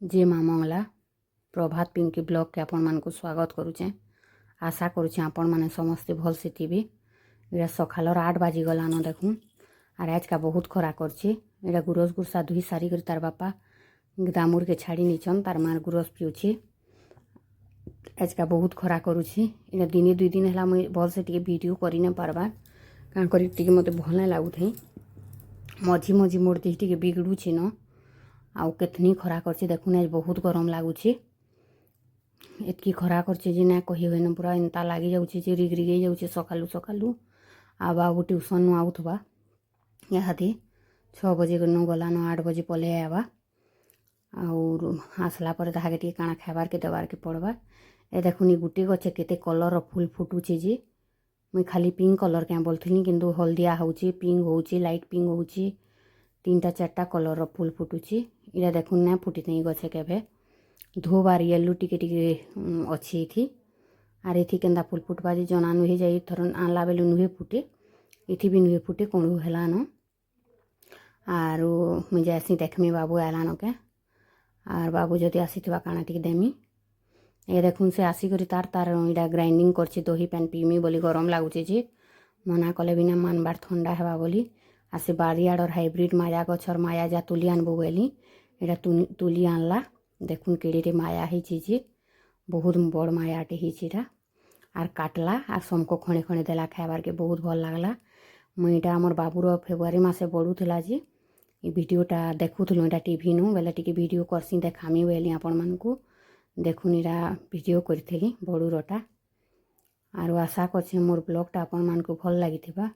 जे माँ मंगला प्रभात पिंकी ब्लॉग के आपण मानक स्वागत करुचे। आशा करुचे आपण माने समस्ते भल से थे। इरा सकालर 8 बाजी गलान देखूँ आर आज का बहुत खरा करछे। इरा गुरस गुरसा धुई सारी कर तार बापा दामुर के छाड़ी नीचन तार मार गुरस पिउछे। आज का बहुत खरा करुछी। इरा दिने 2 दिन है मुझे भल से टे वीडियो करी न पारबा काण करी टे मते भल नहीं लगुथई। मझी मझी मोर देह टे बिगड़ुछे न आउ केतनी खरा करछे देखुन। आज बहुत गरम लगुछे। एतकी खरा करछे जे ना कही होइना पूरा एंता लागी जाउछे जे रिगरिगे जाउछे सकालू सकालू। आ बाबू ट्यूशन नु आउथबा इहादे 6 बजे न गलान 8 बजे पले आवा और आसला पर ताहाके टे काଣା खाइबार के देबार के पड़बा। ए देखुनी गुटे गछे केते कलर फुल फुटुछे जे मुई खाली पिंक कलर क्या बोलथिनी किंतु हल्दिया होउछे पिंक होउछे लाइट पिंक होउछे 3टा 4टा कलर फुल फुटुछे। इरा देखुन ना फुटी नहीं गछे केभे धोबार येलो टिके टिके अच्छी थी आर एथी केंदा फुल फुटबा जे जना नुहे जाई थर आनला बेलु नुहे फुटे इथी भी नुहे फुटे कणु हेलान आर मुझे जासी देखमी बाबू आलान के आर बाबू जदि आसीथिबा काना टिके देमी। ए देखुन से आसिकरी तार तार इटा ग्राइंडिंग करछि दही पान पीमी बोली गरम लागुचे जे मना कले बिना मानबार ठंडा हेबा बोली आ से बारियाडर हाइब्रिड माया गछर माया जा तुली आनबो बोली इटा तुली आनला। देखुन केड़े माया ही जे बहुत बड़ मायाटे हिटा आर काटला आर समको खणे खणे देला खाइबार के बहुत भल लागला। मुई इटा हमर बाबूर फेब्रुआरी मासे बड़ुला जे ई वीडियोटा देखुथलु इटा टीवी नु बेले टिके वीडियो करसी देखामी बोली आपण मानकु देखुन इरा वीडियो करथिली बड़ुरटा आर आशा करछि मोर ब्लॉगटा आपण मानकु भल लागिथिबा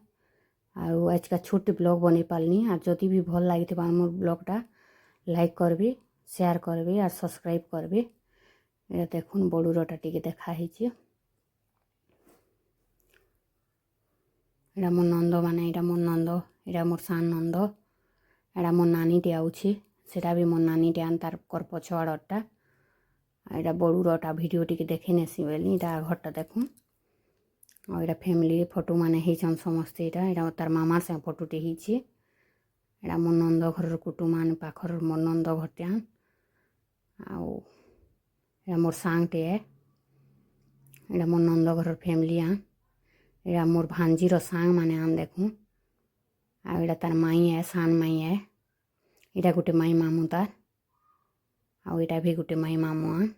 आर आज का छोट ब्लॉग बनै पालनी आर जदि भी भल लागिथिबा मोर ब्लॉगटा लाइक करबे शेयर करबे और सब्सक्राइब करबे। ये देखुन बड़ुरटा टिके देखा हिचे एटा मोर नंद माने एटा मोर नंद एटा मोर सान नंद एटा मोर नानी टे आउछे सेटा भी मोर नानी टे आन तार कर पछवाड़टा एटा बड़ुरटा वीडियो टिके देखे नेसी बेली एटा घरटा देखुन और एटा फैमिली फोटो माने हिचन समस्ते एटा तार मामा से फोटो टे हिचे एटा मोर नंद घर कुटुमान पाखर मोर नंद घरटे आन आउ एटा मोर सांगटे है एटा मोर नंद घर फैमिली आन एटा मोर भांजीर सांग माने आन देखूँ आ एटा तार माई है सान माई है एटा गोटे माई मामू तार आ एटा भी गोटे माई मामू आन।